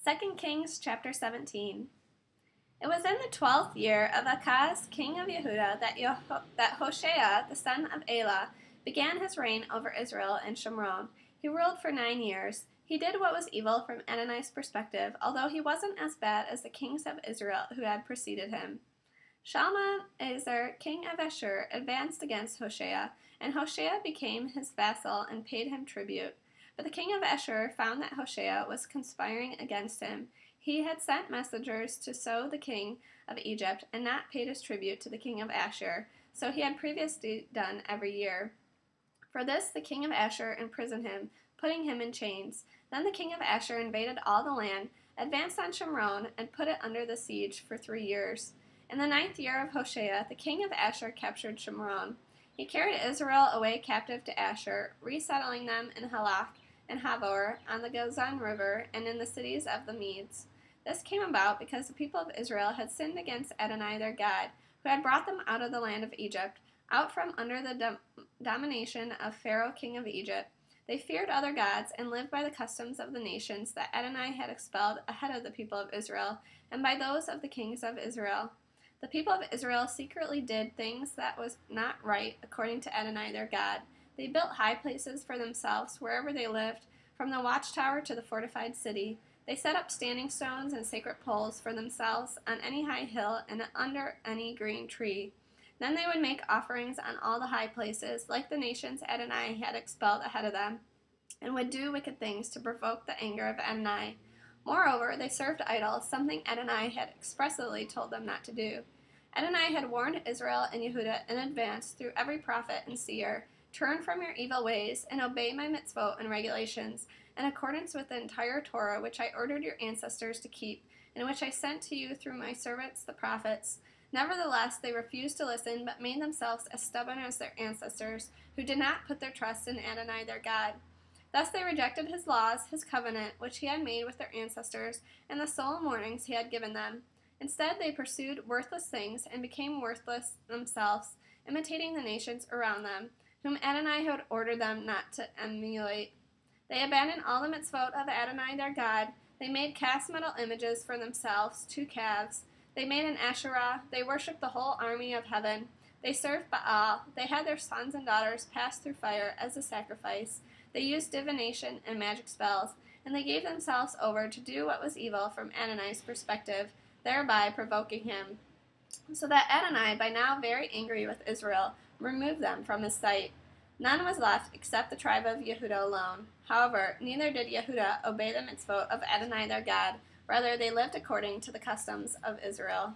2 Kings chapter 17. It was in the 12th year of Ahaz, king of Yehuda, that Hoshea, the son of Elah, began his reign over Israel and Shomron. He ruled for 9 years. He did what was evil from Adonai's perspective, although he wasn't as bad as the kings of Israel who had preceded him. Shalmaneser, king of Ashur, advanced against Hoshea, and Hoshea became his vassal and paid him tribute. But the king of Ashur found that Hoshea was conspiring against him. He had sent messengers to So the king of Egypt, and not paid his tribute to the king of Ashur, so he had previously done every year. For this the king of Ashur imprisoned him, putting him in chains. Then the king of Ashur invaded all the land, advanced on Shomron, and put it under the siege for 3 years. In the 9th year of Hoshea, the king of Ashur captured Shomron. He carried Israel away captive to Ashur, resettling them in Halach and Havor, on the Gozan River, and in the cities of the Medes. This came about because the people of Israel had sinned against Adonai their God, who had brought them out of the land of Egypt, out from under the domination of Pharaoh king of Egypt. They feared other gods and lived by the customs of the nations that Adonai had expelled ahead of the people of Israel, and by those of the kings of Israel. The people of Israel secretly did things that was not right according to Adonai their God. They built high places for themselves wherever they lived, from the watchtower to the fortified city. They set up standing stones and sacred poles for themselves on any high hill and under any green tree. Then they would make offerings on all the high places, like the nations Adonai had expelled ahead of them, and would do wicked things to provoke the anger of Adonai. Moreover, they served idols, something Adonai had expressly told them not to do. Adonai had warned Israel and Yehuda in advance through every prophet and seer, "Turn from your evil ways and obey my mitzvot and regulations, in accordance with the entire Torah which I ordered your ancestors to keep, and which I sent to you through my servants the prophets." Nevertheless, they refused to listen, but made themselves as stubborn as their ancestors, who did not put their trust in Adonai their God. Thus they rejected his laws, his covenant, which he had made with their ancestors, and the solemn warnings he had given them. Instead, they pursued worthless things and became worthless themselves, imitating the nations around them, whom Adonai had ordered them not to emulate. They abandoned all the mitzvot of Adonai their God. They made cast metal images for themselves, 2 calves. They made an Asherah. They worshipped the whole army of heaven. They served Baal. They had their sons and daughters pass through fire as a sacrifice. They used divination and magic spells, and they gave themselves over to do what was evil from Adonai's perspective, thereby provoking him. So that Adonai, by now very angry with Israel, removed them from his sight. None was left except the tribe of Yehuda alone. However, neither did Yehuda obey the mitzvot of Adonai their God. Rather, they lived according to the customs of Israel.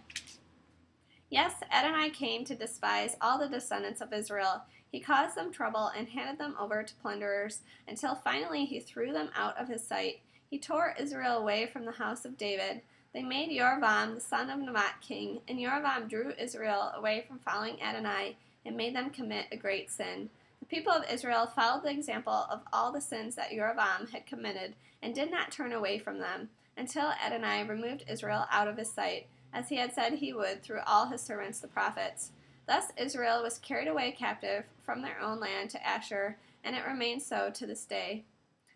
Yes, Adonai came to despise all the descendants of Israel. He caused them trouble and handed them over to plunderers, until finally he threw them out of his sight. He tore Israel away from the house of David. They made Yerovam the son of Nebat king, and Yerovam drew Israel away from following Adonai and made them commit a great sin. The people of Israel followed the example of all the sins that Yerovam had committed and did not turn away from them, until Adonai removed Israel out of his sight, as he had said he would through all his servants the prophets. Thus Israel was carried away captive from their own land to Ashur, and it remains so to this day.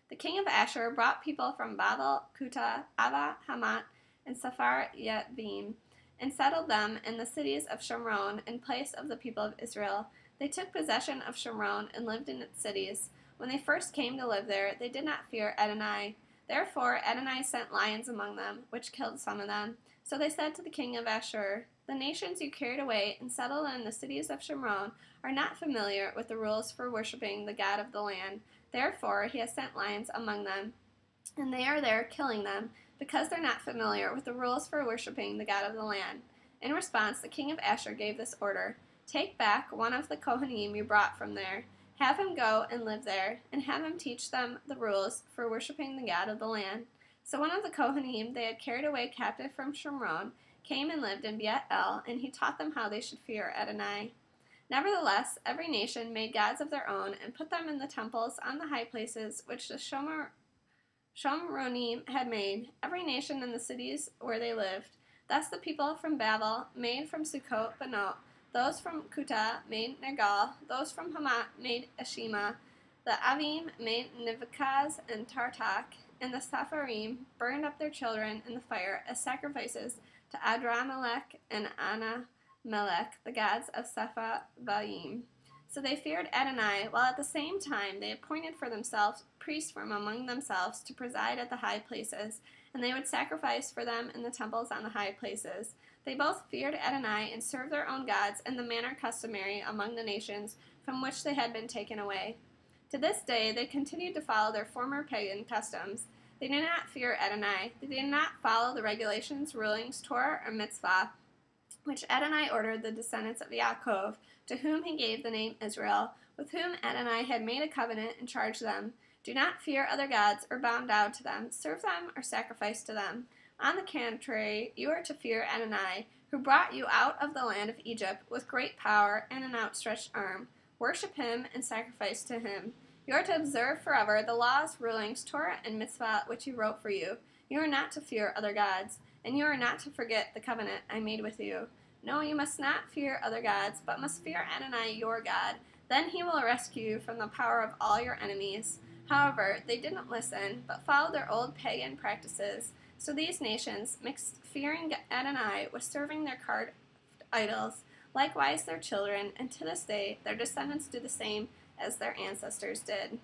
The king of Ashur brought people from Babel, Kuta, Ava, Hamat, and Sephar Yatvim, and settled them in the cities of Shomron in place of the people of Israel. They took possession of Shomron and lived in its cities. When they first came to live there, they did not fear Adonai. Therefore Adonai sent lions among them, which killed some of them. So they said to the king of Ashur, "The nations you carried away and settled in the cities of Shomron are not familiar with the rules for worshipping the God of the land. Therefore he has sent lions among them, and they are there killing them, because they're not familiar with the rules for worshipping the God of the land." In response, the king of Ashur gave this order: "Take back one of the Kohanim you brought from there. Have him go and live there, and have him teach them the rules for worshipping the God of the land." So one of the Kohanim they had carried away captive from Shomron came and lived in Beit El, and he taught them how they should fear Adonai. Nevertheless, every nation made gods of their own and put them in the temples on the high places which the Shomronim had made, every nation in the cities where they lived. Thus the people from Babel made from Sukkot Banot, those from Kuta made Nergal, those from Hamat made Ashima, the Avim made Nivkaz and Tartak, and the Sepharim burned up their children in the fire as sacrifices to Adramelech and Anamelech, the gods of Sepharvaim. So they feared Adonai, while at the same time they appointed for themselves priests from among themselves to preside at the high places, and they would sacrifice for them in the temples on the high places. They both feared Adonai and served their own gods in the manner customary among the nations from which they had been taken away. To this day they continued to follow their former pagan customs. They did not fear Adonai. They did not follow the regulations, rulings, Torah, or mitzvah, which Adonai ordered the descendants of Yaakov, to whom he gave the name Israel, with whom Adonai had made a covenant and charged them. Do not fear other gods or bow down to them, serve them, or sacrifice to them. On the contrary, you are to fear Adonai, who brought you out of the land of Egypt with great power and an outstretched arm. Worship him and sacrifice to him. You are to observe forever the laws, rulings, Torah, and mitzvah which he wrote for you. You are not to fear other gods, and you are not to forget the covenant I made with you. No, you must not fear other gods, but must fear Adonai your God. Then he will rescue you from the power of all your enemies. However, they didn't listen, but followed their old pagan practices. So these nations mixed fearing Adonai with serving their carved idols, likewise their children, and to this day their descendants do the same as their ancestors did.